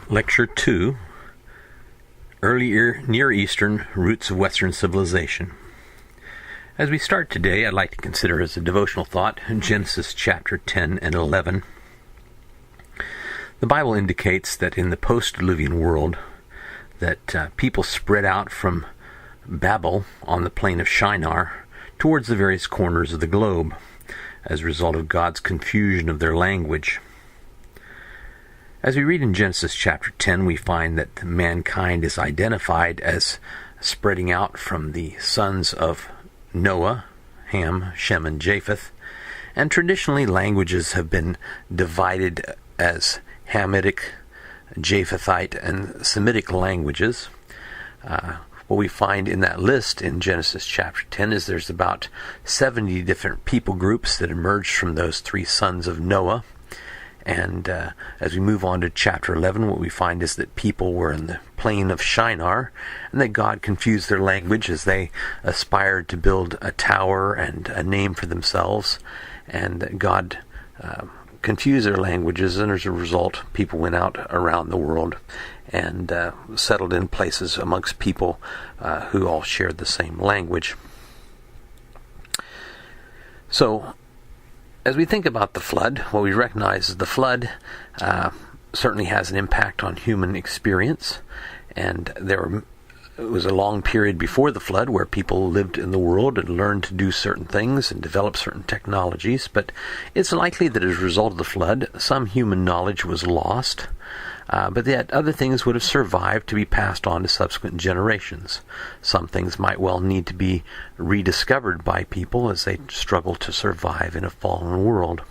Lecture 2, Early Near Eastern Roots of Western Civilization. As we start today, I'd like to consider as a devotional thought Genesis chapter 10 and 11. The Bible indicates that in the post-Diluvian world, that people spread out from Babel on the plain of Shinar towards the various corners of the globe as a result of God's confusion of their language. As we read in Genesis chapter 10, we find that mankind is identified as spreading out from the sons of Noah, Ham, Shem, and Japheth, and traditionally languages have been divided as Hamitic, Japhethite, and Semitic languages. What we find in that list in Genesis chapter 10 is there's about 70 different people groups that emerged from those three sons of Noah. And as we move on to chapter 11, what we find is that people were in the plain of Shinar, and that God confused their language as they aspired to build a tower and a name for themselves. And that God confused their languages, and as a result, people went out around the world and settled in places amongst people who all shared the same language. So, as we think about the flood, what we recognize is the flood certainly has an impact on human experience, and it was a long period before the flood where people lived in the world and learned to do certain things and develop certain technologies, but it's likely that as a result of the flood, some human knowledge was lost, but yet other things would have survived to be passed on to subsequent generations. Some things might well need to be rediscovered by people as they struggle to survive in a fallen world.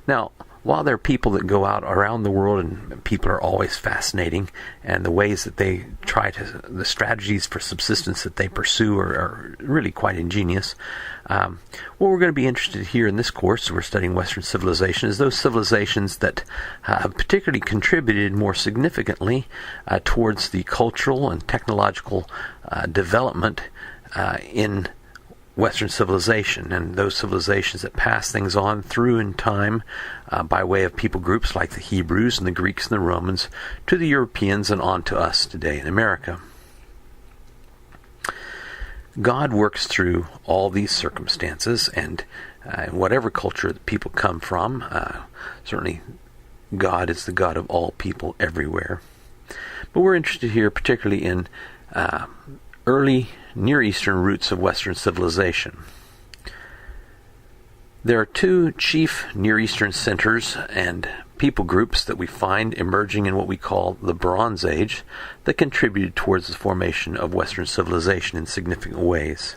Now, while there are people that go out around the world, and people are always fascinating, and the ways that they the strategies for subsistence that they pursue are really quite ingenious. What we're going to be interested here in this course, we're studying Western civilization, is those civilizations that have particularly contributed more significantly towards the cultural and technological development in Western civilization, and those civilizations that pass things on through in time by way of people groups like the Hebrews and the Greeks and the Romans to the Europeans and on to us today in America. God works through all these circumstances, and whatever culture that people come from, certainly God is the God of all people everywhere. But we're interested here particularly in early Near Eastern roots of Western civilization. There are two chief Near Eastern centers and people groups that we find emerging in what we call the Bronze Age that contributed towards the formation of Western civilization in significant ways.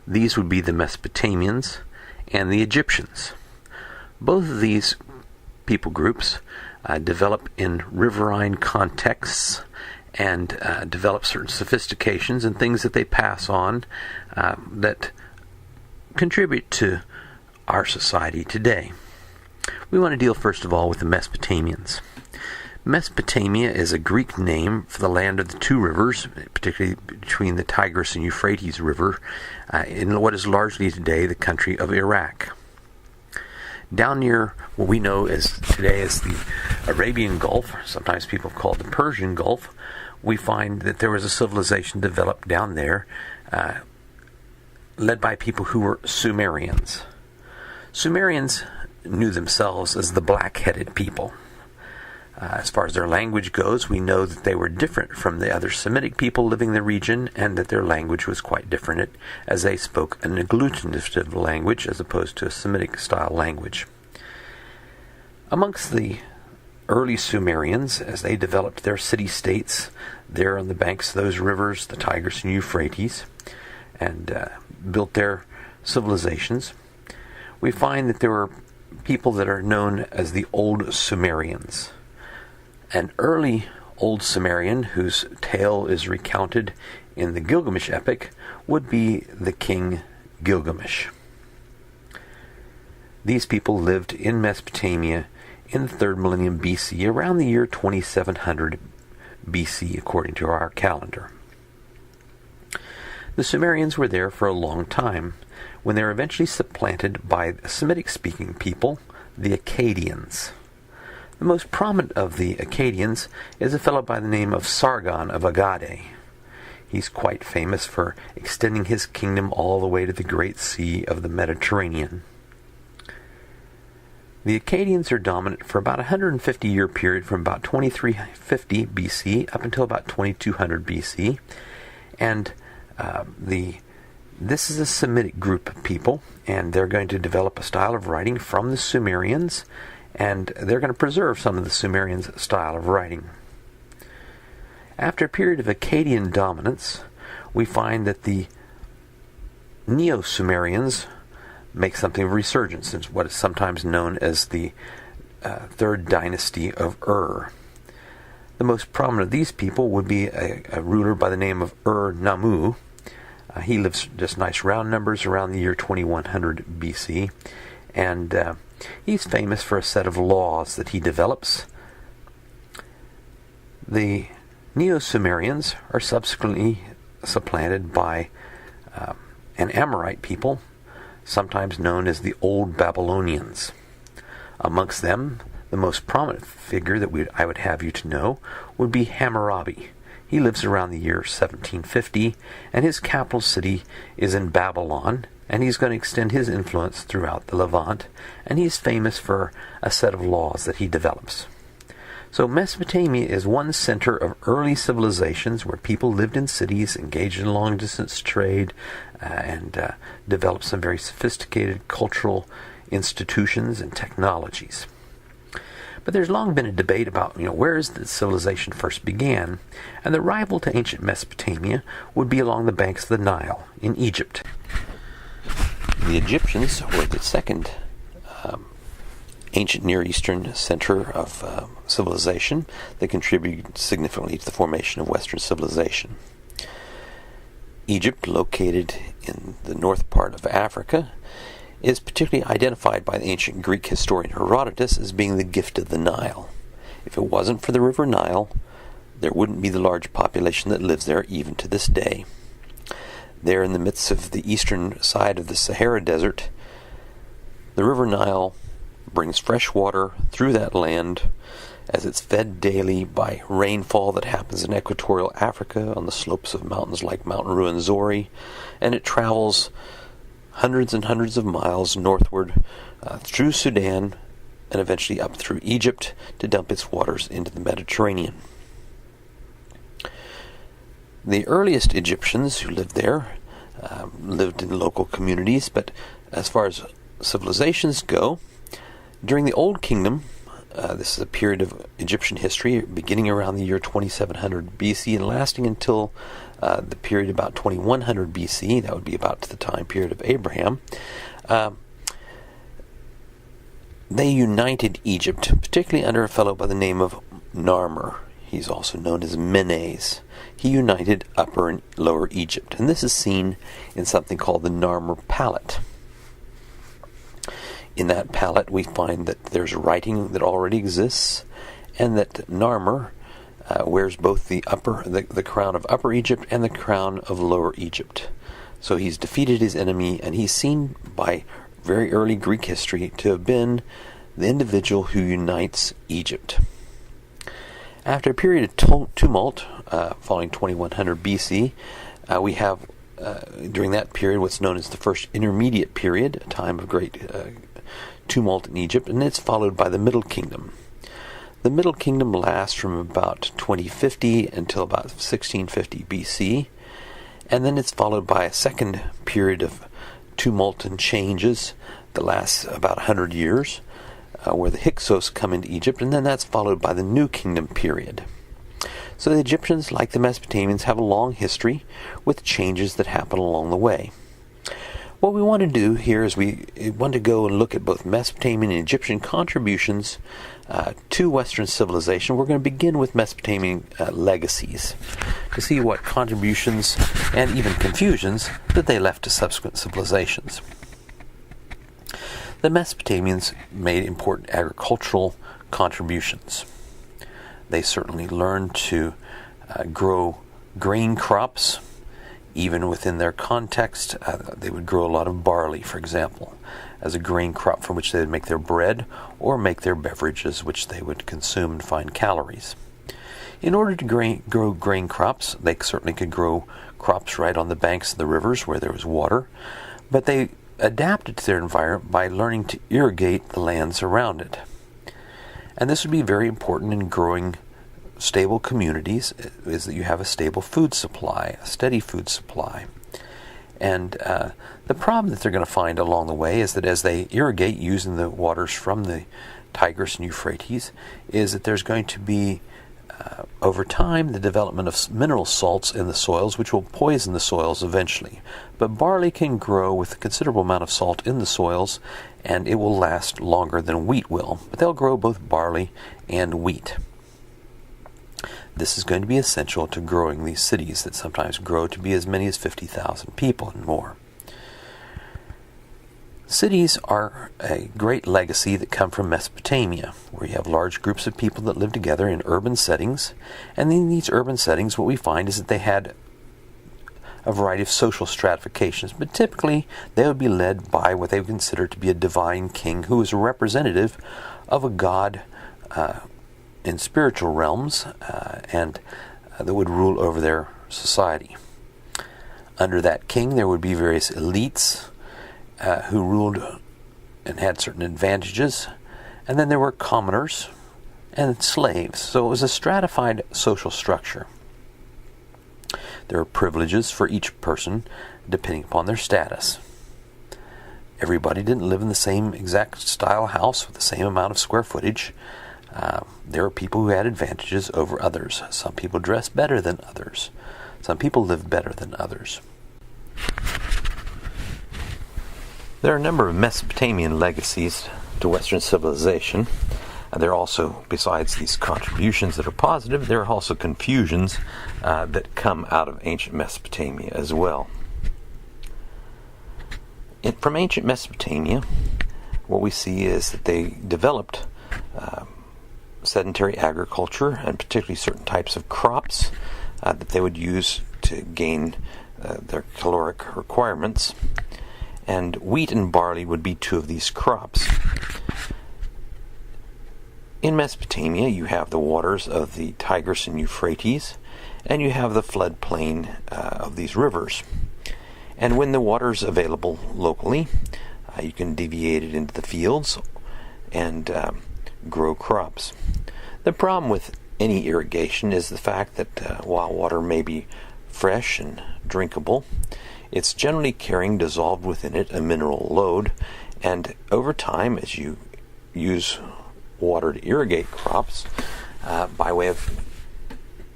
These would be the Mesopotamians and the Egyptians. Both of these people groups develop in riverine contexts and develop certain sophistications and things that they pass on that contribute to our society today. We want to deal first of all with the Mesopotamians. Mesopotamia is a Greek name for the land of the two rivers, particularly between the Tigris and Euphrates River, in what is largely today the country of Iraq. Down near what we know as today as the Arabian Gulf, sometimes people call it the Persian Gulf, we find that there was a civilization developed down there led by people who were Sumerians. Sumerians knew themselves as the black-headed people. As far as their language goes, we know that they were different from the other Semitic people living in the region, and that their language was quite different, as they spoke an agglutinative language as opposed to a Semitic-style language. Amongst the early Sumerians, as they developed their city-states there on the banks of those rivers, the Tigris and Euphrates, and built their civilizations, we find that there were people that are known as the Old Sumerians. An early Old Sumerian, whose tale is recounted in the Gilgamesh epic, would be the king Gilgamesh. These people lived in Mesopotamia in the 3rd millennium BC, around the year 2700 BC, according to our calendar. The Sumerians were there for a long time, when they were eventually supplanted by Semitic-speaking people, the Akkadians. The most prominent of the Akkadians is a fellow by the name of Sargon of Agade. He's quite famous for extending his kingdom all the way to the Great Sea of the Mediterranean. The Akkadians are dominant for about a 150-year period from about 2350 BC up until about 2200 BC. And this is a Semitic group of people, and they're going to develop a style of writing from the Sumerians, and they're going to preserve some of the Sumerians' style of writing. After a period of Akkadian dominance, we find that the Neo-Sumerians make something of a resurgence in what is sometimes known as the Third Dynasty of Ur. The most prominent of these people would be a ruler by the name of Ur-Nammu. He lives just nice round numbers around the year 2100 BC, and he's famous for a set of laws that he develops. The Neo-Sumerians are subsequently supplanted by an Amorite people, sometimes known as the Old Babylonians. Amongst them, the most prominent figure that I would have you to know would be Hammurabi. He lives around the year 1750, and his capital city is in Babylon, and he's going to extend his influence throughout the Levant, and he's famous for a set of laws that he develops. So Mesopotamia is one center of early civilizations where people lived in cities, engaged in long-distance trade, and developed some very sophisticated cultural institutions and technologies. But there's long been a debate about, where is the civilization first began, and the rival to ancient Mesopotamia would be along the banks of the Nile in Egypt. The Egyptians were the second ancient Near Eastern center of civilization that contributed significantly to the formation of Western civilization. Egypt, located in the north part of Africa, is particularly identified by the ancient Greek historian Herodotus as being the gift of the Nile. If it wasn't for the river Nile, there wouldn't be the large population that lives there even to this day. There in the midst of the eastern side of the Sahara Desert, the river Nile brings fresh water through that land as it's fed daily by rainfall that happens in equatorial Africa on the slopes of mountains like Mount Ruwenzori, and it travels hundreds and hundreds of miles northward through Sudan and eventually up through Egypt to dump its waters into the Mediterranean. The earliest Egyptians who lived there lived in local communities, but as far as civilizations go, during the Old Kingdom, this is a period of Egyptian history beginning around the year 2700 BC and lasting until the period about 2100 BC. That would be about the time period of Abraham. They united Egypt, particularly under a fellow by the name of Narmer. He's also known as Menes. He united Upper and Lower Egypt, and this is seen in something called the Narmer Palette. In that palette, we find that there's writing that already exists, and that Narmer wears both the crown of Upper Egypt and the crown of Lower Egypt. So he's defeated his enemy, and he's seen by very early Greek history to have been the individual who unites Egypt. After a period of tumult, following 2100 BC, we have during that period what's known as the First Intermediate Period, a time of great tumult in Egypt, and it's followed by the Middle Kingdom. The Middle Kingdom lasts from about 2050 until about 1650 BC, and then it's followed by a second period of tumult and changes that lasts about 100 years, where the Hyksos come into Egypt, and then that's followed by the New Kingdom period. So the Egyptians, like the Mesopotamians, have a long history with changes that happen along the way. What we want to do here is we want to go and look at both Mesopotamian and Egyptian contributions to Western civilization. We're going to begin with Mesopotamian legacies to see what contributions and even confusions that they left to subsequent civilizations. The Mesopotamians made important agricultural contributions. They certainly learned to grow grain crops. Even within their context, they would grow a lot of barley, for example. as a grain crop from which they would make their bread or make their beverages, which they would consume and find calories. In order to grow grain crops, they certainly could grow crops right on the banks of the rivers where there was water, but they adapted to their environment by learning to irrigate the lands around it. And this would be very important in growing stable communities, is that you have a stable food supply, a steady food supply. And the problem that they're going to find along the way is that as they irrigate using the waters from the Tigris and Euphrates, is that there's going to be, over time, the development of mineral salts in the soils, which will poison the soils eventually. But barley can grow with a considerable amount of salt in the soils, and it will last longer than wheat will. But they'll grow both barley and wheat. This is going to be essential to growing these cities that sometimes grow to be as many as 50,000 people and more. Cities are a great legacy that come from Mesopotamia, where you have large groups of people that live together in urban settings. And in these urban settings, what we find is that they had a variety of social stratifications, but typically they would be led by what they would consider to be a divine king who is a representative of a god in spiritual realms and that would rule over their society. Under that king, there would be various elites who ruled and had certain advantages, and then there were commoners and slaves. So it was a stratified social structure. There were privileges for each person depending upon their status. Everybody didn't live in the same exact style house with the same amount of square footage. There were people who had advantages over others. Some people dressed better than others. Some people lived better than others. There are a number of Mesopotamian legacies to Western civilization. There are also, besides these contributions that are positive, there are also confusions that come out of ancient Mesopotamia as well. From ancient Mesopotamia, what we see is that they developed sedentary agriculture, and particularly certain types of crops that they would use to gain their caloric requirements. And wheat and barley would be two of these crops. In Mesopotamia, you have the waters of the Tigris and Euphrates, and you have the floodplain of these rivers. And when the water is available locally, you can deviate it into the fields and grow crops. The problem with any irrigation is the fact that while water may be fresh and drinkable, it's generally carrying dissolved within it a mineral load, and over time, as you use water to irrigate crops by way of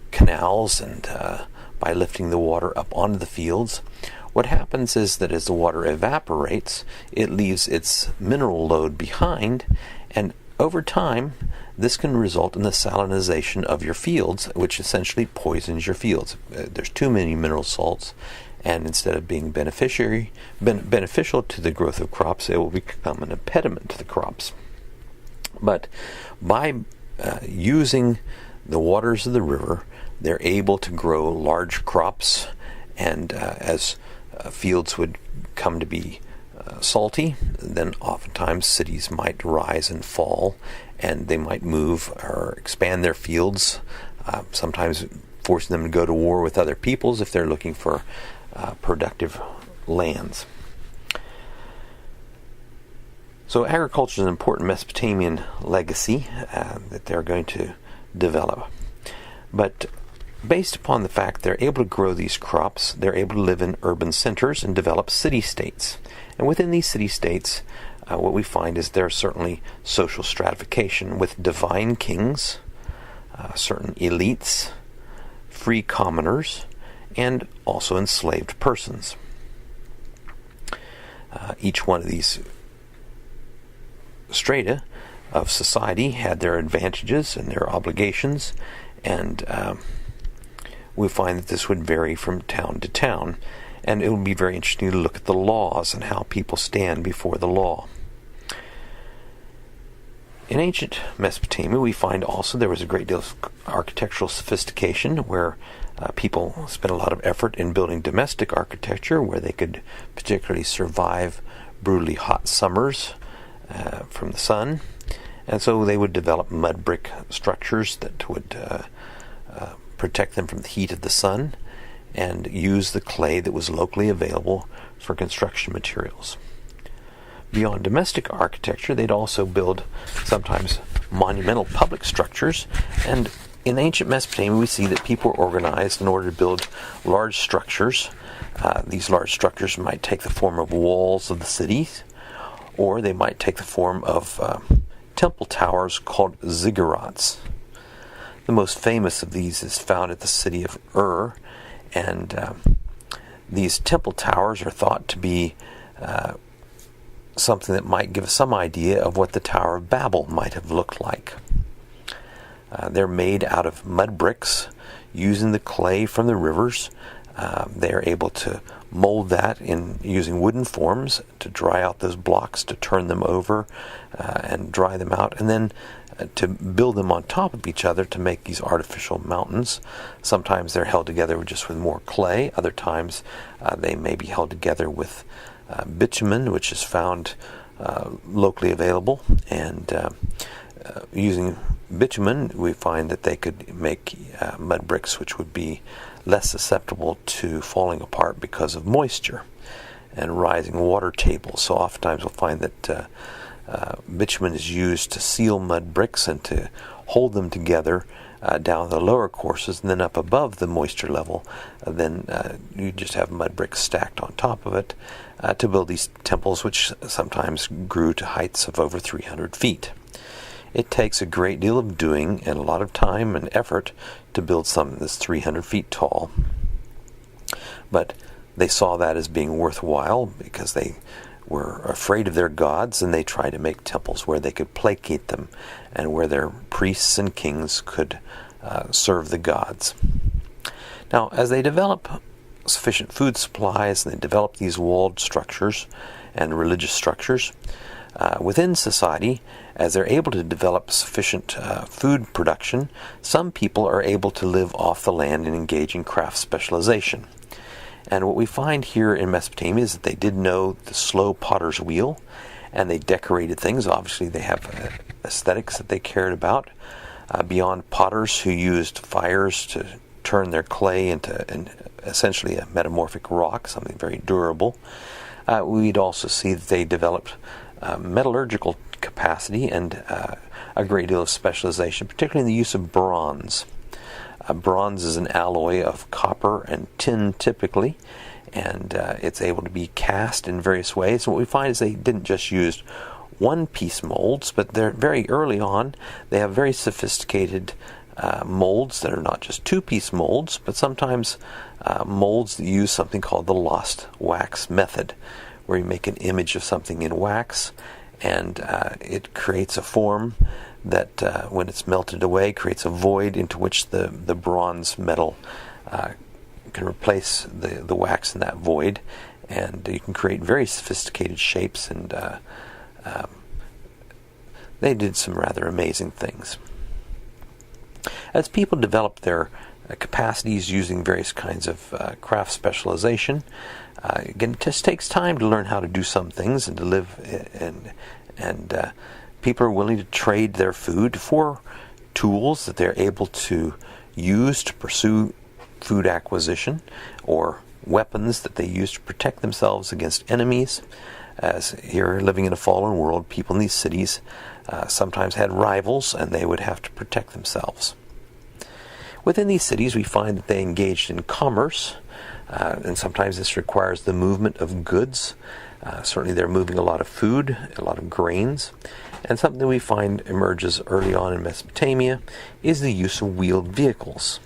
canals and by lifting the water up onto the fields, what happens is that as the water evaporates, it leaves its mineral load behind, and over time, this can result in the salinization of your fields, which essentially poisons your fields. There's too many mineral salts, and instead of being beneficial to the growth of crops, it will become an impediment to the crops. But by using the waters of the river, they're able to grow large crops, and as fields would come to be salty, then oftentimes cities might rise and fall, and they might move or expand their fields, sometimes forcing them to go to war with other peoples if they're looking for productive lands. So agriculture is an important Mesopotamian legacy that they're going to develop. But based upon the fact they're able to grow these crops, they're able to live in urban centers and develop city-states. And within these city-states, what we find is there's certainly social stratification with divine kings, certain elites, free commoners, and also enslaved persons. Each one of these strata of society had their advantages and their obligations, and we find that this would vary from town to town, and it would be very interesting to look at the laws and how people stand before the law. In ancient Mesopotamia, we find also there was a great deal of architectural sophistication where people spent a lot of effort in building domestic architecture where they could particularly survive brutally hot summers from the sun. And so they would develop mud brick structures that would protect them from the heat of the sun, and use the clay that was locally available for construction materials. Beyond domestic architecture, they'd also build sometimes monumental public structures, and in ancient Mesopotamia we see that people were organized in order to build large structures. These large structures might take the form of walls of the cities, or they might take the form of temple towers called ziggurats. The most famous of these is found at the city of Ur, and these temple towers are thought to be something that might give us some idea of what the Tower of Babel might have looked like. They're made out of mud bricks using the clay from the rivers. They are able to mold that in using wooden forms to dry out those blocks, to turn them over and dry them out, and then to build them on top of each other to make these artificial mountains. Sometimes they're held together just with more clay. Other times they may be held together with bitumen, which is found locally available, and using bitumen we find that they could make mud bricks which would be less susceptible to falling apart because of moisture and rising water tables. So oftentimes we'll find that bitumen is used to seal mud bricks and to hold them together down the lower courses, and then up above the moisture level, then you just have mud bricks stacked on top of it to build these temples, which sometimes grew to heights of over 300 feet. It takes a great deal of doing and a lot of time and effort to build something that's 300 feet tall. But they saw that as being worthwhile because they were afraid of their gods, and they tried to make temples where they could placate them and where their priests and kings could serve the gods. Now, as they develop sufficient food supplies and they develop these walled structures and religious structures within society, as they're able to develop sufficient food production, some people are able to live off the land and engage in craft specialization. And what we find here in Mesopotamia is that they did know the slow potter's wheel, and they decorated things. Obviously, they have aesthetics that they cared about. Beyond potters who used fires to turn their clay into essentially a metamorphic rock, something very durable, we'd also see that they developed metallurgical capacity and a great deal of specialization, particularly in the use of bronze. Bronze is an alloy of copper and tin typically, and it's able to be cast in various ways. And what we find is they didn't just use one-piece molds, but they're very early on. They have very sophisticated molds that are not just two-piece molds, but sometimes molds that use something called the lost wax method, where you make an image of something in wax, and it creates a form that when it's melted away creates a void into which the bronze metal can replace the wax in that void, and you can create very sophisticated shapes, and they did some rather amazing things. As people developed their capacities using various kinds of craft specialization, again, it just takes time to learn how to do some things and to live, and people are willing to trade their food for tools that they're able to use to pursue food acquisition, or weapons that they use to protect themselves against enemies. As here, living in a fallen world, people in these cities sometimes had rivals, and they would have to protect themselves. Within these cities, we find that they engaged in commerce, and sometimes this requires the movement of goods. Certainly they're moving a lot of food, a lot of grains. And something that we find emerges early on in Mesopotamia is the use of wheeled vehicles.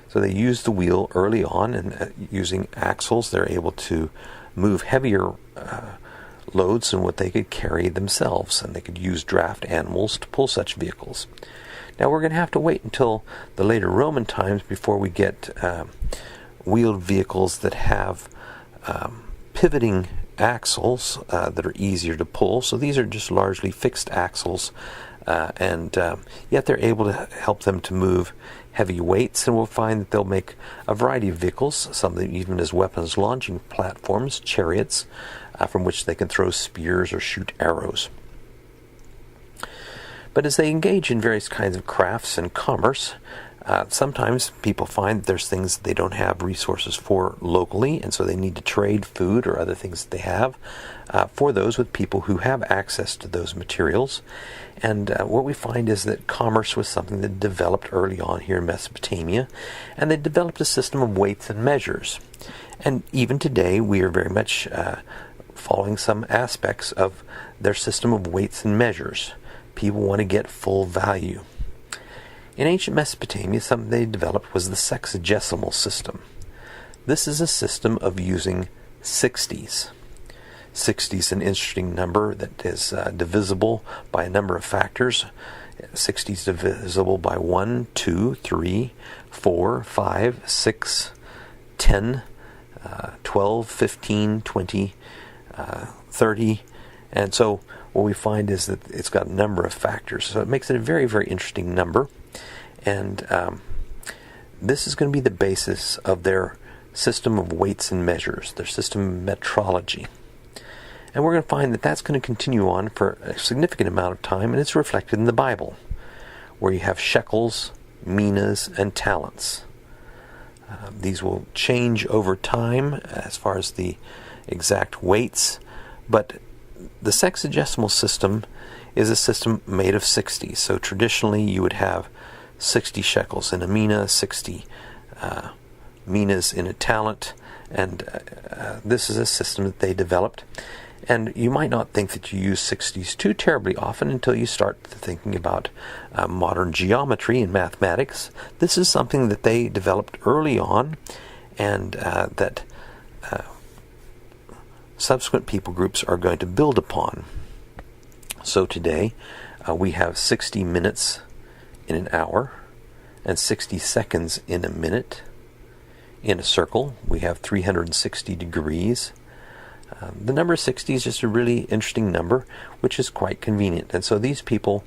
So they use the wheel early on, and using axles they're able to move heavier loads than what they could carry themselves, and they could use draft animals to pull such vehicles. Now we're going to have to wait until the later Roman times before we get wheeled vehicles that have pivoting axles that are easier to pull. So these are just largely fixed axles, and yet they're able to help them to move heavy weights, and we'll find that they'll make a variety of vehicles, some even as weapons launching platforms, chariots, from which they can throw spears or shoot arrows. But as they engage in various kinds of crafts and commerce, sometimes people find that there's things that they don't have resources for locally, and so they need to trade food or other things that they have for those with people who have access to those materials. And what we find is that commerce was something that developed early on here in Mesopotamia, and they developed a system of weights and measures. And even today, we are very much following some aspects of their system of weights and measures. People want to get full value. In ancient Mesopotamia, something they developed was the sexagesimal system. This is a system of using 60s. 60 is an interesting number that is divisible by a number of factors. 60 is divisible by 1, 2, 3, 4, 5, 6, 10, 12, 15, 20, 30. And so what we find is that it's got a number of factors. So it makes it a very, very interesting number. And this is going to be the basis of their system of weights and measures, their system of metrology. And we're going to find that that's going to continue on for a significant amount of time, and it's reflected in the Bible, where you have shekels, minas, and talents. These will change over time as far as the exact weights, but the sexagesimal system is a system made of 60. So traditionally you would have 60 shekels in a mina, 60 minas in a talent, and this is a system that they developed. And you might not think that you use 60s too terribly often until you start thinking about modern geometry and mathematics. This is something that they developed early on, and that subsequent people groups are going to build upon. So today we have 60 minutes in an hour and 60 seconds in a minute. In a circle, we have 360 degrees. The number 60 is just a really interesting number, which is quite convenient. And so these people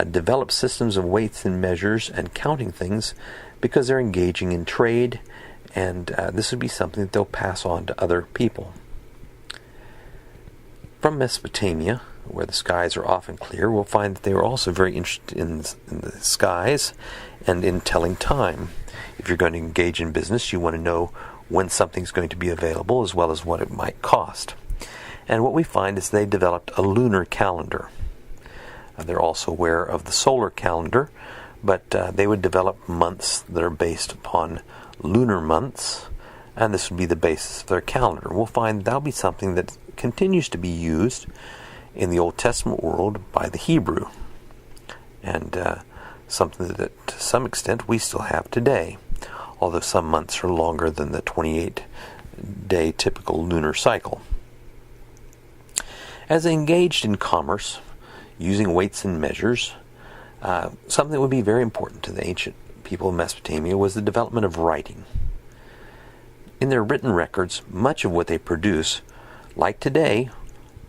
develop systems of weights and measures and counting things because they're engaging in trade, and this would be something that they'll pass on to other people. From Mesopotamia, where the skies are often clear, we'll find that they were also very interested in the skies and in telling time. If you're going to engage in business, you want to know when something's going to be available as well as what it might cost. And what we find is they developed a lunar calendar. They're also aware of the solar calendar, but they would develop months that are based upon lunar months, and this would be the basis of their calendar. We'll find that'll be something that continues to be used in the Old Testament world by the Hebrew, and something that to some extent we still have today, although some months are longer than the 28-day typical lunar cycle. As they engaged in commerce, using weights and measures, something that would be very important to the ancient people of Mesopotamia was the development of writing. In their written records, much of what they produce, like today,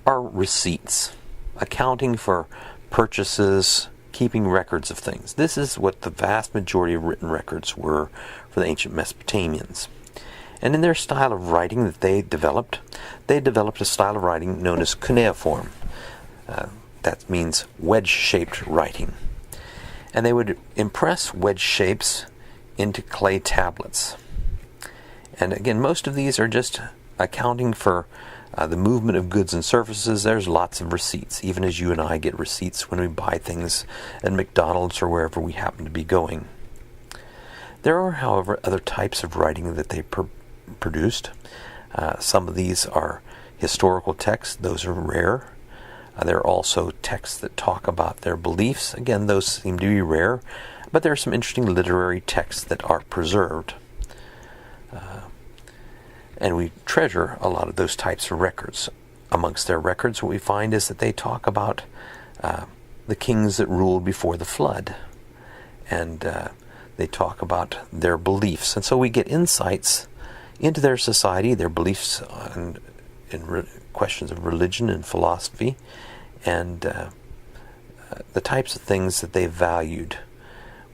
are receipts, accounting for purchases, keeping records of things. This is what the vast majority of written records were for the ancient Mesopotamians. And in their style of writing that they developed a style of writing known as cuneiform. That means wedge-shaped writing. And they would impress wedge shapes into clay tablets. And again, most of these are just accounting for the movement of goods and services. There's lots of receipts, even as you and I get receipts when we buy things at McDonald's or wherever we happen to be going. There are, however, other types of writing that they produced. Some of these are historical texts. Those are rare. There are also texts that talk about their beliefs. Again, those seem to be rare, but there are some interesting literary texts that are preserved. And we treasure a lot of those types of records. Amongst their records, what we find is that they talk about the kings that ruled before the flood. And they talk about their beliefs. And so we get insights into their society, their beliefs in questions of religion and philosophy, and the types of things that they valued.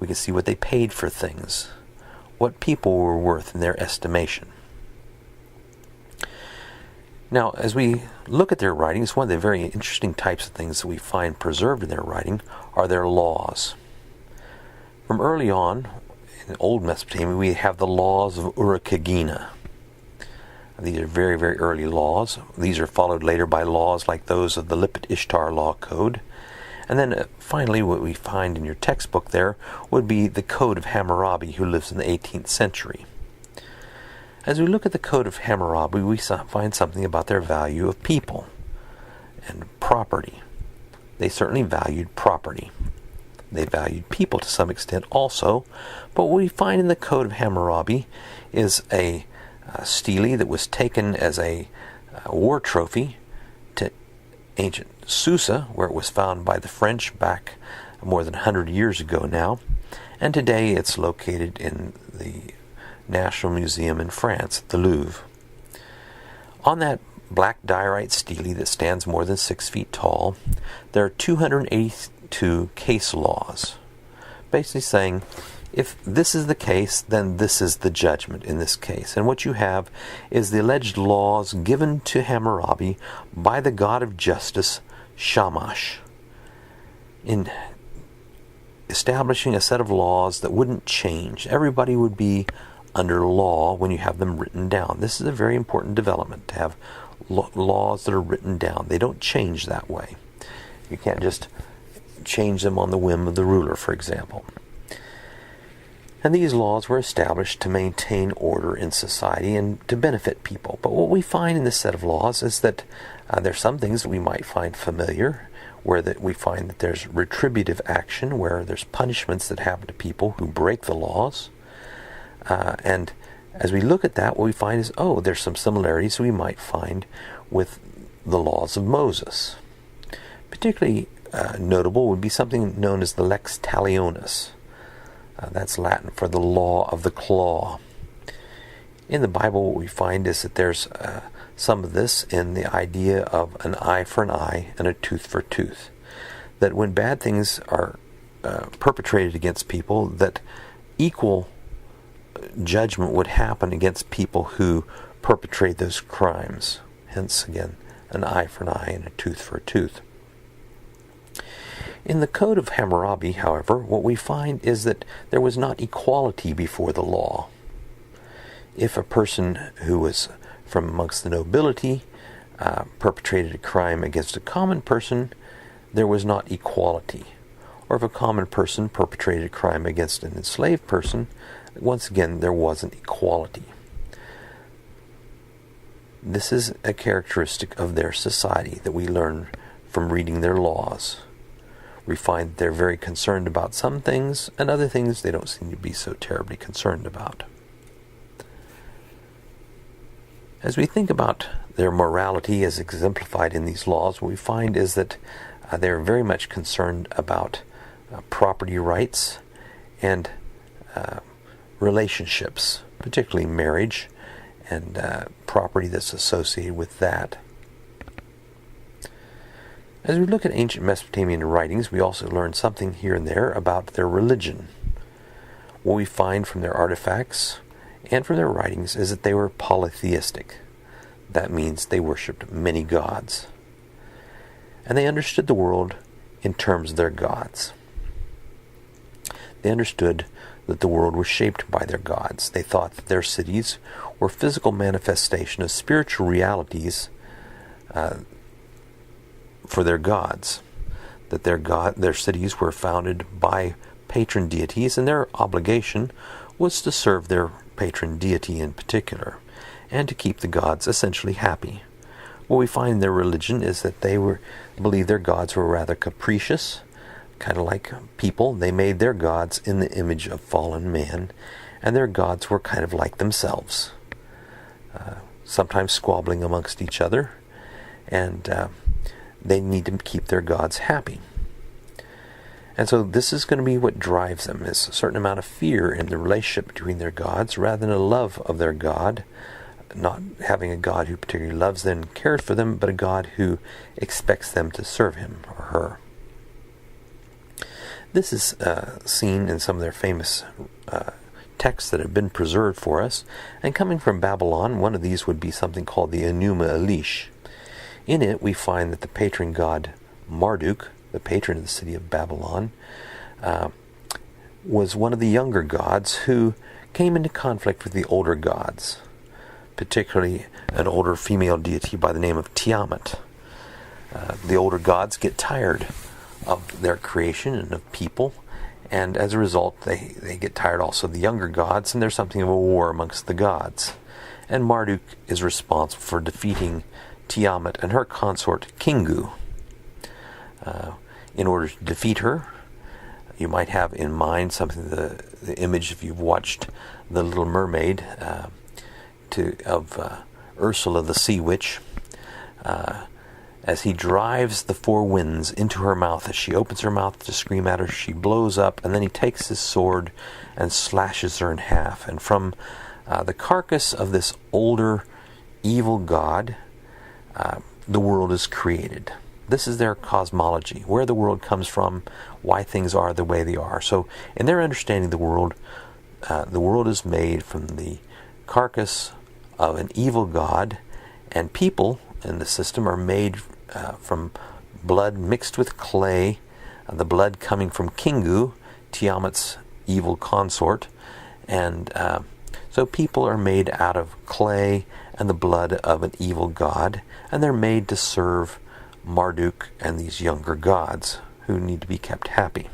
We can see what they paid for things, what people were worth in their estimation. Now, as we look at their writings, one of the very interesting types of things that we find preserved in their writing are their laws. From early on, in Old Mesopotamia, we have the laws of Urukagina. These are very, very early laws. These are followed later by laws like those of the Lipit Ishtar Law Code. And then finally, what we find in your textbook there would be the Code of Hammurabi, who lives in the 18th century. As we look at the Code of Hammurabi, we find something about their value of people and property. They certainly valued property. They valued people to some extent also, but what we find in the Code of Hammurabi is a stele that was taken as a war trophy to ancient Susa, where it was found by the French back more than 100 years ago now, and today it's located in the National Museum in France, the Louvre. On that black diorite stele that stands more than 6 feet tall, there are 282 case laws, basically saying, if this is the case, then this is the judgment in this case. And what you have is the alleged laws given to Hammurabi by the god of justice, Shamash, in establishing a set of laws that wouldn't change. Everybody would be under law when you have them written down. This is a very important development, to have laws that are written down. They don't change that way. You can't just change them on the whim of the ruler, for example. And these laws were established to maintain order in society and to benefit people. But what we find in this set of laws is that there's some things that we might find familiar, where that we find that there's retributive action, where there's punishments that happen to people who break the laws. And as we look at that, what we find is, there's some similarities we might find with the laws of Moses. Particularly notable would be something known as the lex talionis. That's Latin for the law of the claw. In the Bible, what we find is that there's some of this in the idea of an eye for an eye and a tooth for a tooth. That when bad things are perpetrated against people, that equal judgment would happen against people who perpetrate those crimes. Hence, again, an eye for an eye and a tooth for a tooth. In the Code of Hammurabi, however, what we find is that there was not equality before the law. If a person who was from amongst the nobility perpetrated a crime against a common person, there was not equality. Or if a common person perpetrated a crime against an enslaved person, once again, there wasn't equality. This is a characteristic of their society that we learn from reading their laws. We find that they're very concerned about some things, and other things they don't seem to be so terribly concerned about. As we think about their morality as exemplified in these laws, what we find is that they're very much concerned about property rights and relationships, particularly marriage and property that's associated with that. As we look at ancient Mesopotamian writings, we also learn something here and there about their religion. What we find from their artifacts and from their writings is that they were polytheistic. That means they worshipped many gods. And they understood the world in terms of their gods. They understood that the world was shaped by their gods. They thought that their cities were physical manifestation of spiritual realities for their gods, that their cities were founded by patron deities, and their obligation was to serve their patron deity in particular, and to keep the gods essentially happy. What we find in their religion is that they believed their gods were rather capricious, kind of like people. They made their gods in the image of fallen man, and their gods were kind of like themselves, sometimes squabbling amongst each other, and they need to keep their gods happy. And so this is going to be what drives them, is a certain amount of fear in the relationship between their gods, rather than a love of their god, not having a god who particularly loves them and cares for them, but a god who expects them to serve him or her. This is seen in some of their famous texts that have been preserved for us. And coming from Babylon, one of these would be something called the Enuma Elish. In it, we find that the patron god Marduk, the patron of the city of Babylon, was one of the younger gods who came into conflict with the older gods, particularly an older female deity by the name of Tiamat. The older gods get tired of their creation and of people, and as a result they get tired also of the younger gods, and there's something of a war amongst the gods. And Marduk is responsible for defeating Tiamat and her consort Kingu. In order to defeat her, you might have in mind something, the image, if you've watched The Little Mermaid, of Ursula the Sea Witch, as he drives the four winds into her mouth. As she opens her mouth to scream at her, she blows up, and then he takes his sword and slashes her in half. And from the carcass of this older evil god, the world is created. This is their cosmology, where the world comes from, why things are the way they are. So in their understanding of the world is made from the carcass of an evil god, and people in the system are made from blood mixed with clay, the blood coming from Kingu, Tiamat's evil consort. And so people are made out of clay and the blood of an evil god, and they're made to serve Marduk and these younger gods who need to be kept happy.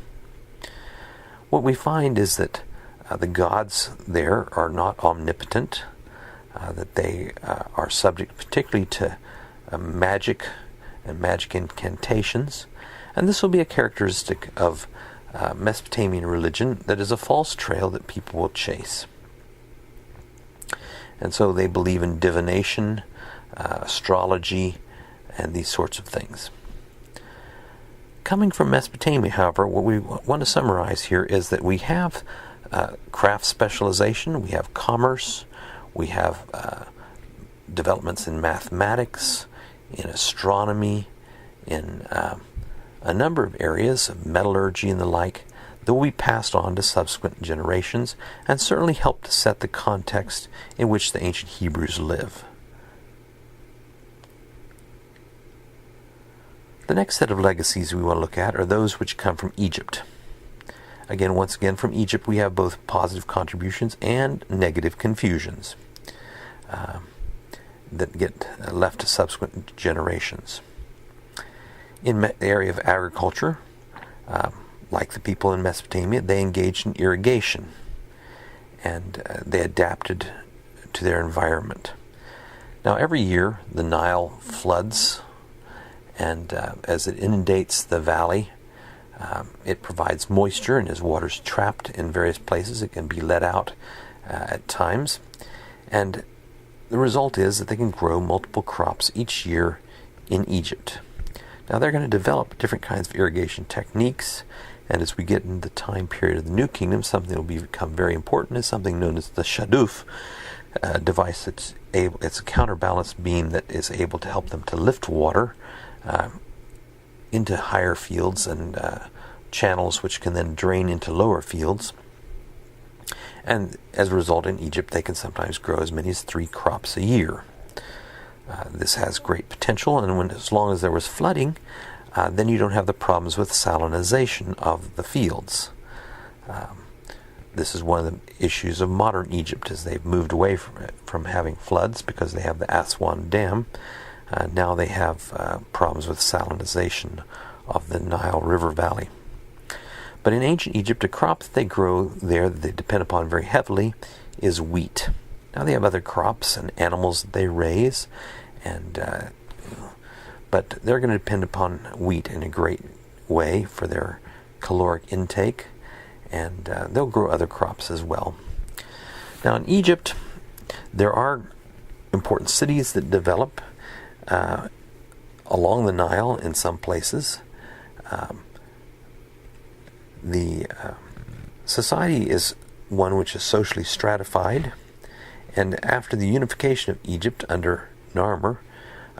What we find is that the gods there are not omnipotent, that they are subject particularly to magic and magic incantations, and this will be a characteristic of Mesopotamian religion that is a false trail that people will chase. And so they believe in divination, astrology, and these sorts of things. Coming from Mesopotamia, however, what we want to summarize here is that we have craft specialization, we have commerce, we have developments in mathematics, in astronomy, in a number of areas of metallurgy and the like that will be passed on to subsequent generations and certainly help to set the context in which the ancient Hebrews live. The next set of legacies we want to look at are those which come from Egypt. Once again, from Egypt we have both positive contributions and negative confusions that get left to subsequent generations. In the area of agriculture, like the people in Mesopotamia, they engaged in irrigation, and they adapted to their environment. Now, every year the Nile floods, and as it inundates the valley, it provides moisture, and as water is trapped in various places, it can be let out at times. And the result is that they can grow multiple crops each year in Egypt. Now they're going to develop different kinds of irrigation techniques, and as we get into the time period of the New Kingdom, something that will become very important is something known as the shaduf, device that's able, it's a counterbalance beam that is able to help them to lift water into higher fields and channels which can then drain into lower fields. And as a result, in Egypt they can sometimes grow as many as 3 crops a year. This has great potential, and as long as there was flooding, then you don't have the problems with salinization of the fields. This is one of the issues of modern Egypt, as they've moved away from having floods because they have the Aswan Dam. Now they have problems with salinization of the Nile River Valley. But in ancient Egypt, a crop that they grow there that they depend upon very heavily is wheat. Now they have other crops and animals that they raise, but they're going to depend upon wheat in a great way for their caloric intake, and they'll grow other crops as well. Now in Egypt, there are important cities that develop along the Nile in some places. The society is one which is socially stratified, and after the unification of Egypt under Narmer,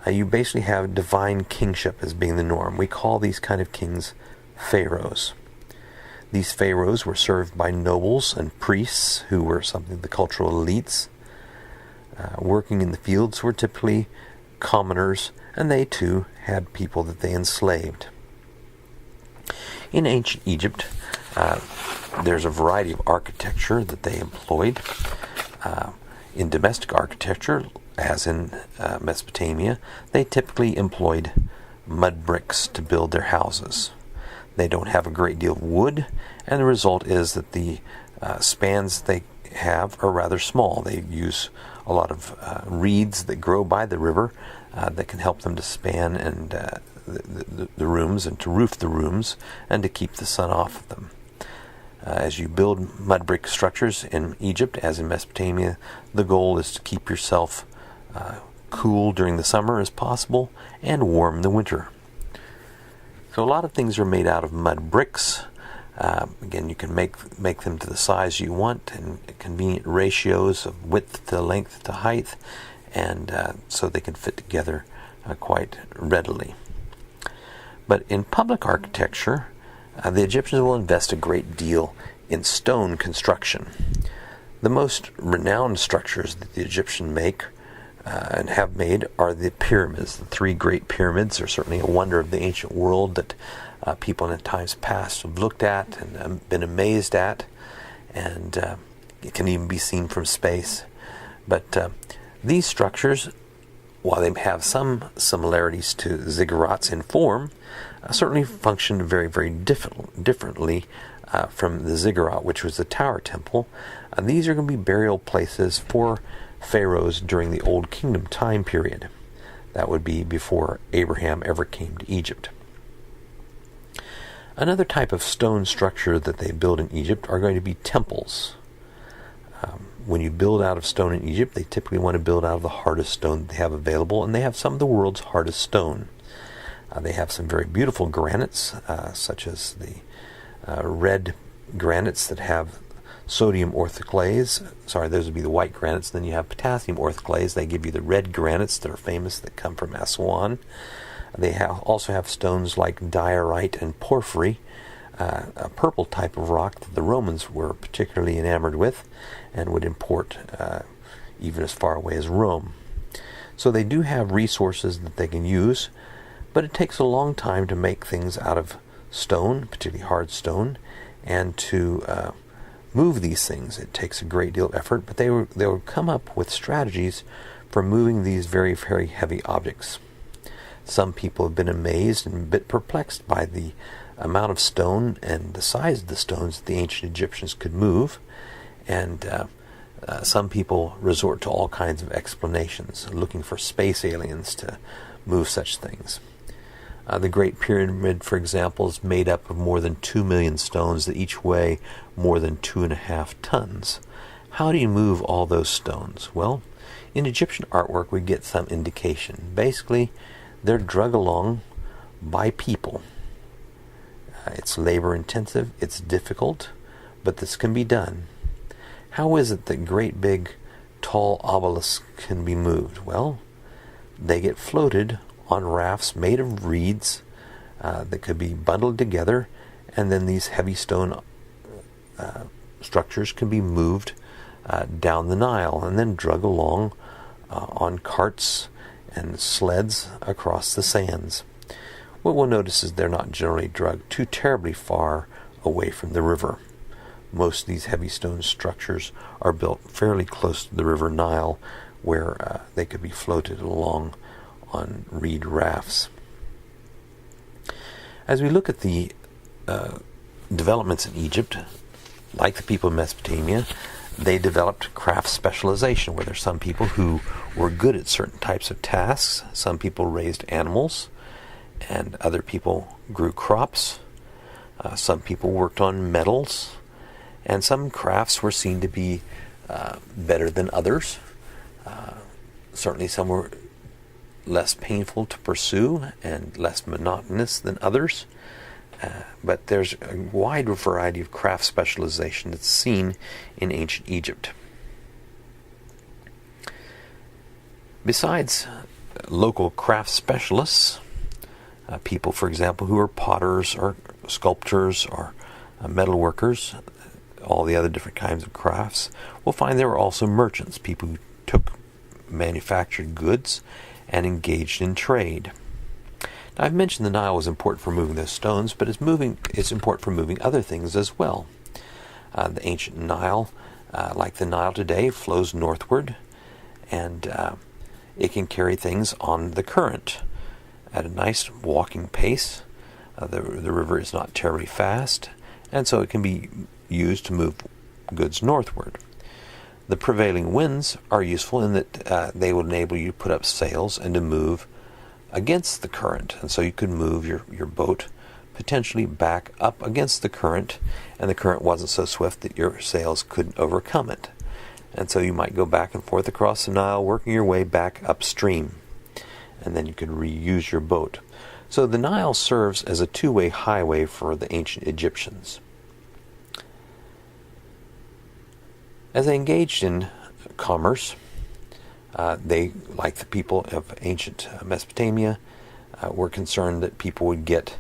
you basically have divine kingship as being the norm. We call these kind of kings pharaohs. These pharaohs were served by nobles and priests who were something of the cultural elites. Working in the fields were typically commoners, and they too had people that they enslaved. In ancient Egypt, there's a variety of architecture that they employed. In domestic architecture, as in Mesopotamia, they typically employed mud bricks to build their houses. They don't have a great deal of wood, and the result is that the spans they have are rather small. They use a lot of reeds that grow by the river that can help them to span and the rooms and to roof the rooms and to keep the sun off of them. As you build mud brick structures in Egypt, as in Mesopotamia, the goal is to keep yourself cool during the summer as possible and warm in the winter. So a lot of things are made out of mud bricks. Again, you can make them to the size you want in convenient ratios of width to length to height, and so they can fit together quite readily. But in public architecture, the Egyptians will invest a great deal in stone construction. The most renowned structures that the Egyptians make and have made are the pyramids. The three great pyramids are certainly a wonder of the ancient world that people in times past have looked at and been amazed at, and it can even be seen from space. But these structures, while they have some similarities to ziggurats in form, certainly function very, very differently from the ziggurat, which was the tower temple. These are going to be burial places for pharaohs during the Old Kingdom time period. That would be before Abraham ever came to Egypt. Another type of stone structure that they build in Egypt are going to be temples. When you build out of stone in Egypt, they typically want to build out of the hardest stone they have available, and they have some of the world's hardest stone. They have some very beautiful granites, such as the red granites that have sodium orthoclase. Sorry, those would be the white granites. Then you have potassium orthoclase. They give you the red granites that are famous that come from Aswan. They also have stones like diorite and porphyry, a purple type of rock that the Romans were particularly enamored with and would import even as far away as Rome. So they do have resources that they can use, but it takes a long time to make things out of stone, particularly hard stone, and to move these things. It takes a great deal of effort, but they will come up with strategies for moving these very, very heavy objects. Some people have been amazed and a bit perplexed by the amount of stone and the size of the stones that the ancient Egyptians could move, and some people resort to all kinds of explanations, looking for space aliens to move such things. The Great Pyramid, for example, is made up of more than 2 million stones that each weigh more than 2.5 tons. How do you move all those stones? Well, in Egyptian artwork we get some indication. Basically, they're dragged along by people. It's labor intensive, it's difficult, but this can be done. How is it that great big tall obelisks can be moved? Well, they get floated on rafts made of reeds that could be bundled together, and then these heavy stone structures can be moved down the Nile and then dragged along on carts and sleds across the sands. What we'll notice is they're not generally dragged too terribly far away from the river. Most of these heavy stone structures are built fairly close to the river Nile, where they could be floated along on reed rafts. As we look at the developments in Egypt, like the people of Mesopotamia, they developed craft specialization, where there's some people who were good at certain types of tasks. Some people raised animals, and other people grew crops. Some people worked on metals, and some crafts were seen to be better than others. Certainly some were less painful to pursue and less monotonous than others. But there's a wide variety of craft specialization that's seen in ancient Egypt. Besides local craft specialists, people, for example, who are potters or sculptors or metal workers, all the other different kinds of crafts, we'll find there were also merchants, people who took manufactured goods and engaged in trade. Now, I've mentioned the Nile was important for moving those stones, but it's important for moving other things as well. The ancient Nile, like the Nile today, flows northward, and it can carry things on the current at a nice walking pace. The river is not terribly fast, and so it can be used to move goods northward. The prevailing winds are useful in that they will enable you to put up sails and to move against the current, and so you could move your boat potentially back up against the current, and the current wasn't so swift that your sails couldn't overcome it. And so you might go back and forth across the Nile, working your way back upstream, and then you could reuse your boat. So the Nile serves as a two-way highway for the ancient Egyptians. As they engaged in commerce, they, like the people of ancient Mesopotamia, were concerned that people would get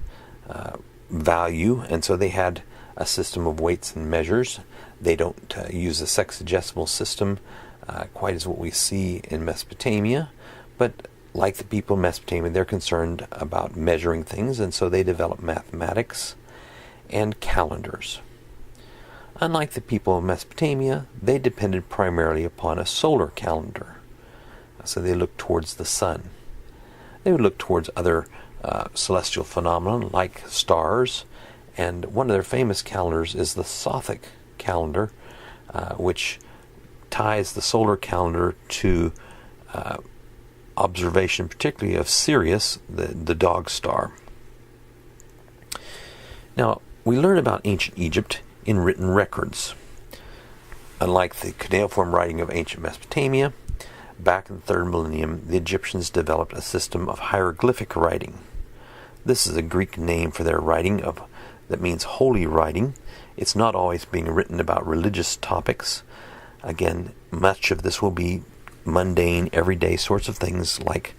value, and so they had a system of weights and measures. They don't use a sexagesimal system quite as what we see in Mesopotamia, but like the people in Mesopotamia, they're concerned about measuring things, and so they developed mathematics and calendars. Unlike the people of Mesopotamia, they depended primarily upon a solar calendar. So they looked towards the sun. They would look towards other celestial phenomena like stars, and one of their famous calendars is the Sothic calendar, which ties the solar calendar to observation, particularly of Sirius, the dog star. Now, we learn about ancient Egypt in written records. Unlike the cuneiform writing of ancient Mesopotamia, back in the 3rd millennium, the Egyptians developed a system of hieroglyphic writing. This is a Greek name for their writing that means holy writing. It's not always being written about religious topics. Again, much of this will be mundane, everyday sorts of things like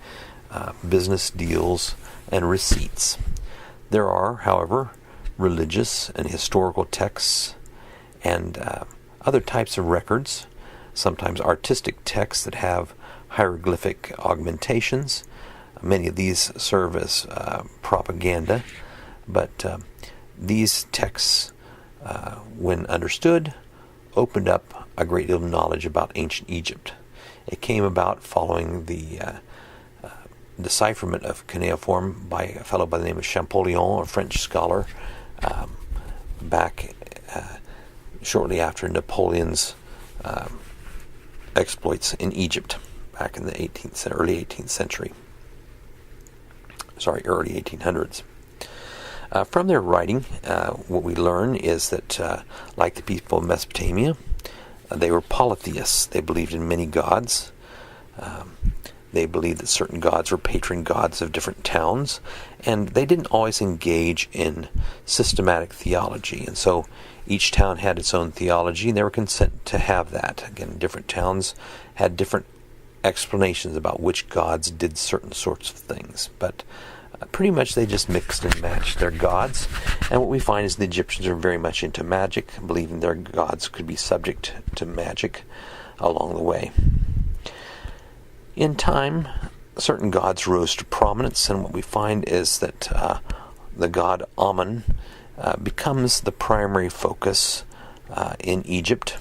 business deals and receipts. There are, however, religious and historical texts and other types of records, sometimes artistic texts that have hieroglyphic augmentations. Many of these serve as propaganda, but these texts, when understood, opened up a great deal of knowledge about ancient Egypt. It came about following the decipherment of cuneiform by a fellow by the name of Champollion, a French scholar, back shortly after Napoleon's exploits in Egypt, back in the early 1800s. From their writing, what we learn is that, like the people of Mesopotamia, they were polytheists. They believed in many gods. They believed that certain gods were patron gods of different towns, and they didn't always engage in systematic theology. And so each town had its own theology, and they were content to have that. Again, different towns had different explanations about which gods did certain sorts of things, but pretty much they just mixed and matched their gods. And what we find is the Egyptians are very much into magic, believing their gods could be subject to magic along the way. In time, certain gods rose to prominence, and what we find is that the god Amun becomes the primary focus in Egypt,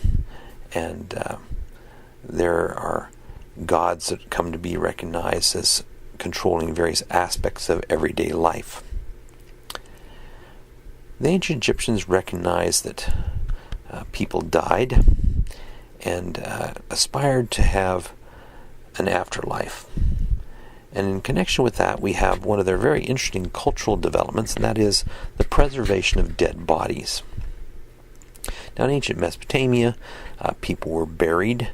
and there are gods that come to be recognized as controlling various aspects of everyday life. The ancient Egyptians recognized that people died and aspired to have an afterlife. And in connection with that, we have one of their very interesting cultural developments, and that is the preservation of dead bodies. Now, in ancient Mesopotamia, people were buried.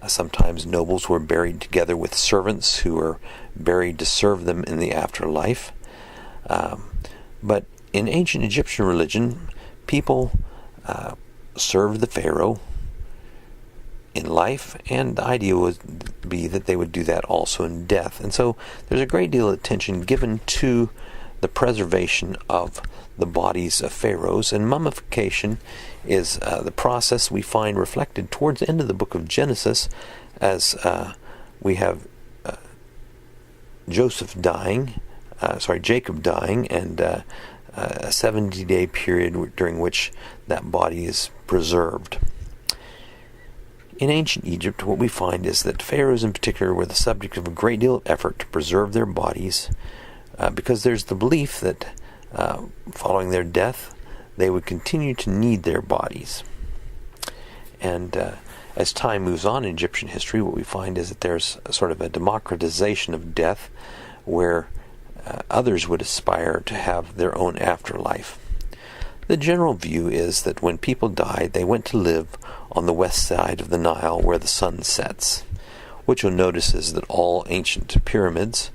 Sometimes nobles were buried together with servants who were buried to serve them in the afterlife. But in ancient Egyptian religion, people served the pharaoh in life, and the idea would be that they would do that also in death. And so there's a great deal of attention given to the preservation of the bodies of pharaohs, and mummification is the process we find reflected towards the end of the book of Genesis, as we have Jacob dying, and a 70-day period during which that body is preserved. In ancient Egypt, what we find is that pharaohs in particular were the subject of a great deal of effort to preserve their bodies, because there's the belief that following their death, they would continue to need their bodies. And as time moves on in Egyptian history, what we find is that there's a sort of a democratization of death, where others would aspire to have their own afterlife. The general view is that when people died, they went to live on the west side of the Nile where the sun sets. What you'll notice is that all ancient pyramids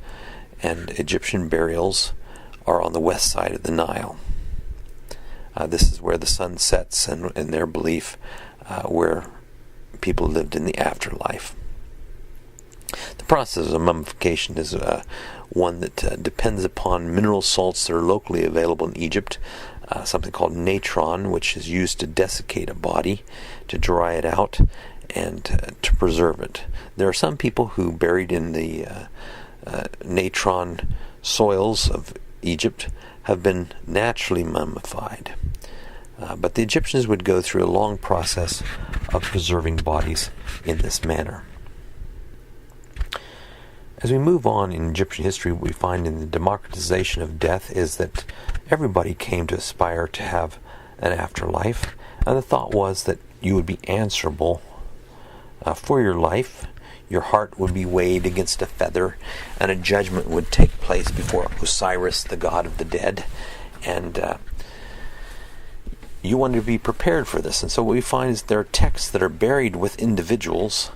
and Egyptian burials are on the west side of the Nile. This is where the sun sets, and in their belief, where people lived in the afterlife. The process of mummification is one that depends upon mineral salts that are locally available in Egypt, something called natron, which is used to desiccate a body, to dry it out, and to preserve it. There are some people who buried in the natron soils of Egypt have been naturally mummified. But the Egyptians would go through a long process of preserving bodies in this manner. As we move on in Egyptian history, what we find in the democratization of death is that everybody came to aspire to have an afterlife, and the thought was that you would be answerable for your life. Your heart would be weighed against a feather, and a judgment would take place before Osiris, the god of the dead. And you want to be prepared for this. And so what we find is there are texts that are buried with individuals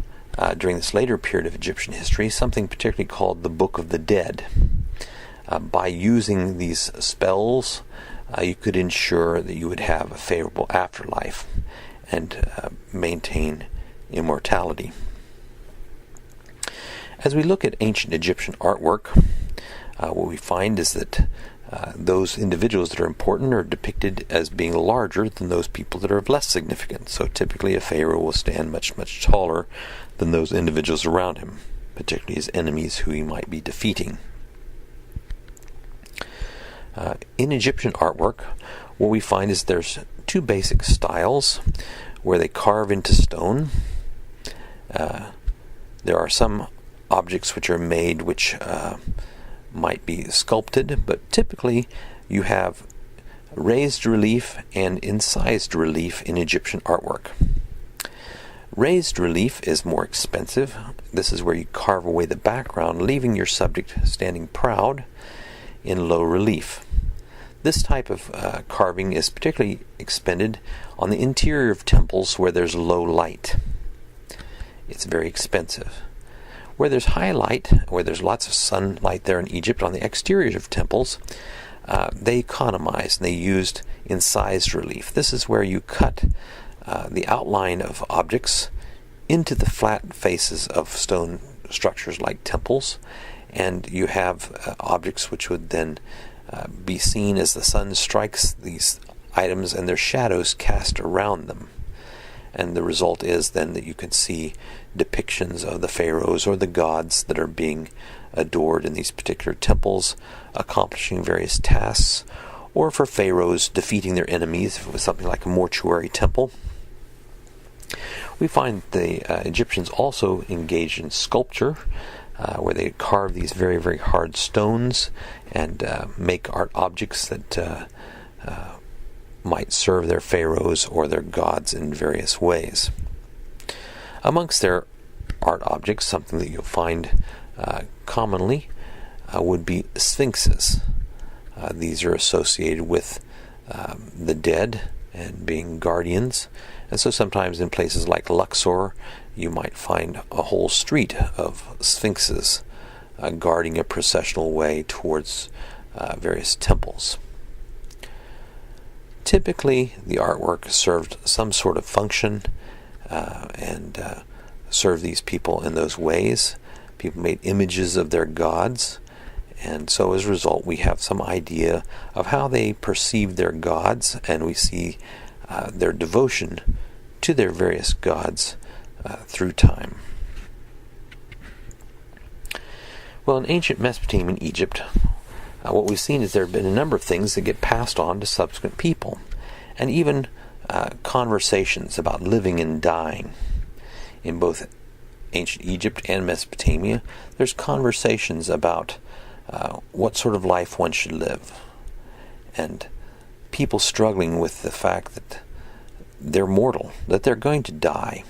during this later period of Egyptian history, something particularly called the Book of the Dead. By using these spells, you could ensure that you would have a favorable afterlife and maintain immortality. As we look at ancient Egyptian artwork, what we find is that those individuals that are important are depicted as being larger than those people that are of less significance. So typically a pharaoh will stand much, much taller than those individuals around him, particularly his enemies who he might be defeating. In Egyptian artwork, what we find is there's two basic styles where they carve into stone. There are some objects which are made which might be sculpted, but typically you have raised relief and incised relief in Egyptian artwork. Raised relief is more expensive. This is where you carve away the background, leaving your subject standing proud in low relief. This type of carving is particularly expended on the interior of temples where there's low light. It's very expensive. Where there's high light, where there's lots of sunlight there in Egypt, on the exteriors of temples, they economized and they used incised relief. This is where you cut the outline of objects into the flat faces of stone structures like temples, and you have objects which would then be seen as the sun strikes these items and their shadows cast around them. And the result is then that you can see depictions of the pharaohs or the gods that are being adored in these particular temples, accomplishing various tasks, or for pharaohs defeating their enemies, if it was something like a mortuary temple. We find the Egyptians also engaged in sculpture, where they carve these very, very hard stones and make art objects that might serve their pharaohs or their gods in various ways. Amongst their art objects, something that you'll find commonly would be sphinxes. These are associated with the dead and being guardians, and so sometimes in places like Luxor you might find a whole street of sphinxes guarding a processional way towards various temples. Typically, the artwork served some sort of function and served these people in those ways. People made images of their gods, And so as a result, we have some idea of how they perceive their gods, and we see their devotion to their various gods through time. Well, in ancient Mesopotamian Egypt, what we've seen is there have been a number of things that get passed on to subsequent people, and even conversations about living and dying. In both ancient Egypt and Mesopotamia, there's conversations about what sort of life one should live, and people struggling with the fact that they're mortal, that they're going to die.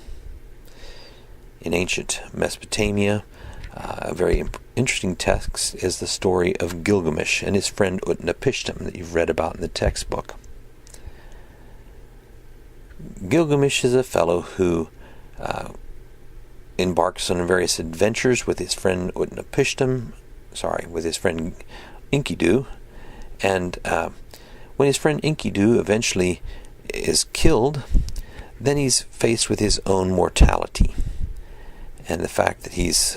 In ancient Mesopotamia, a very interesting text is the story of Gilgamesh and his friend Utnapishtim that you've read about in the textbook. Gilgamesh is a fellow who embarks on various adventures with his friend with his friend Enkidu, and when his friend Enkidu eventually is killed, then he's faced with his own mortality and the fact that he's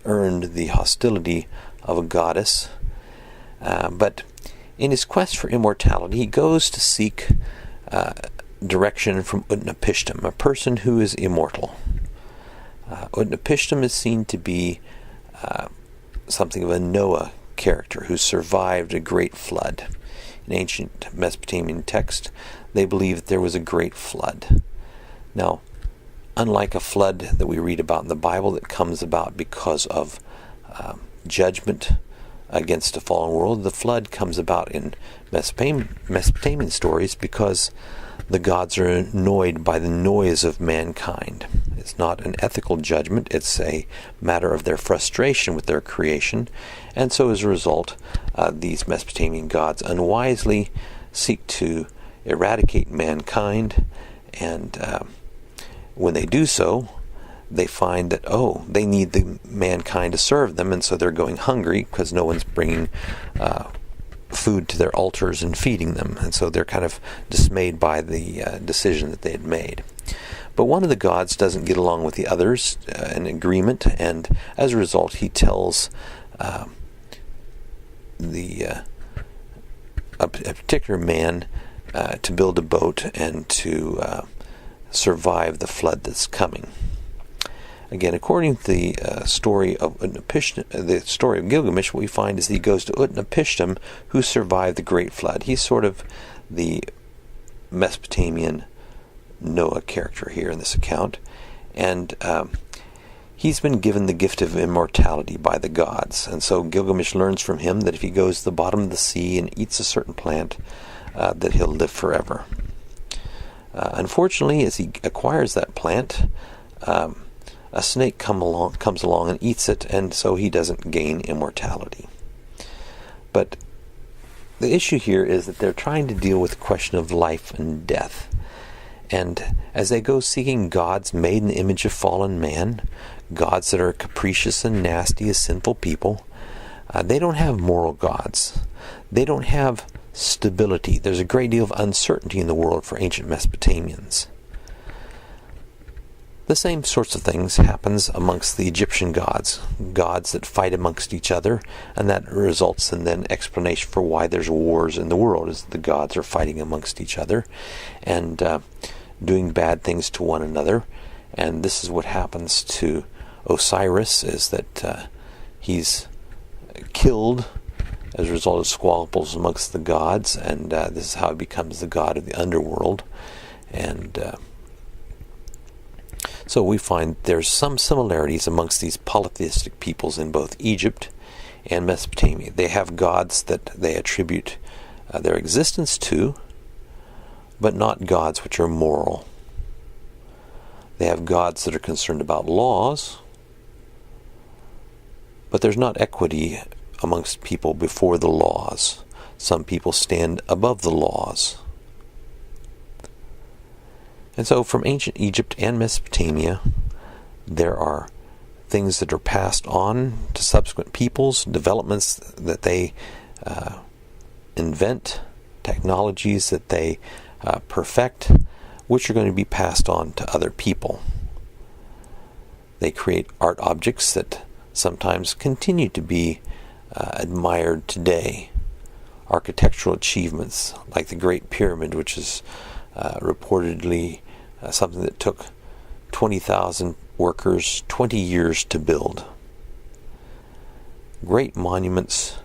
earned the hostility of a goddess. But in his quest for immortality, he goes to seek direction from Utnapishtim, a person who is immortal. Utnapishtim is seen to be something of a Noah character who survived a great flood. In ancient Mesopotamian text, they believe that there was a great flood. Now, unlike a flood that we read about in the Bible that comes about because of judgment against a fallen world, the flood comes about in Mesopotamian stories because the gods are annoyed by the noise of mankind. It's not an ethical judgment, it's a matter of their frustration with their creation, and so as a result, these Mesopotamian gods unwisely seek to eradicate mankind, and when they do so, they find that, they need the mankind to serve them, and so they're going hungry because no one's bringing food to their altars and feeding them, and so they're kind of dismayed by the decision that they had made. But one of the gods doesn't get along with the others in agreement, and as a result he tells a particular man to build a boat and to survive the flood that's coming. Again, according to the story of the story of Gilgamesh, what we find is that he goes to Utnapishtim, who survived the Great Flood. He's sort of the Mesopotamian Noah character here in this account, and he's been given the gift of immortality by the gods. And so Gilgamesh learns from him that if he goes to the bottom of the sea and eats a certain plant, that he'll live forever. Unfortunately, as he acquires that plant, a snake comes along and eats it, and so he doesn't gain immortality. But the issue here is that they're trying to deal with the question of life and death. And as they go seeking gods made in the image of fallen man, gods that are capricious and nasty as sinful people, they don't have moral gods. They don't have stability. There's a great deal of uncertainty in the world for ancient Mesopotamians. The same sorts of things happens amongst the Egyptian gods that fight amongst each other, and that results in then explanation for why there's wars in the world, is the gods are fighting amongst each other and doing bad things to one another. And this is what happens to Osiris, is that he's killed as a result of squabbles amongst the gods, and this is how he becomes the god of the underworld. And so we find there's some similarities amongst these polytheistic peoples in both Egypt and Mesopotamia. They have gods that they attribute their existence to, but not gods which are moral. They have gods that are concerned about laws, but there's not equity amongst people before the laws. Some people stand above the laws. And so from ancient Egypt and Mesopotamia, there are things that are passed on to subsequent peoples, developments that they invent, technologies that they perfect, which are going to be passed on to other people. They create art objects that sometimes continue to be admired today. Architectural achievements like the Great Pyramid, which is reportedly something that took 20,000 workers 20 years to build. Great monuments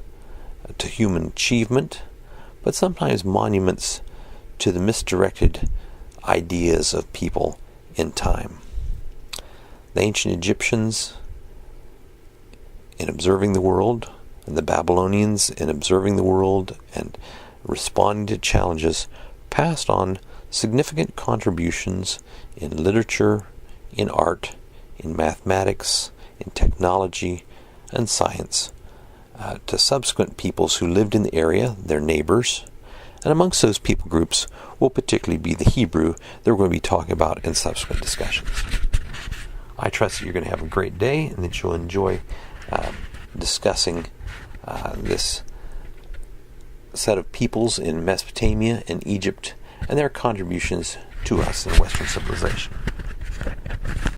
to human achievement, but sometimes monuments to the misdirected ideas of people in time. The ancient Egyptians in observing the world, and the Babylonians in observing the world and responding to challenges, passed on significant contributions in literature, in art, in mathematics, in technology, and science to subsequent peoples who lived in the area, their neighbors. And amongst those people groups will particularly be the Hebrew that we're going to be talking about in subsequent discussions. I trust that you're going to have a great day and that you'll enjoy discussing this set of peoples in Mesopotamia and Egypt and their contributions to us in Western civilization.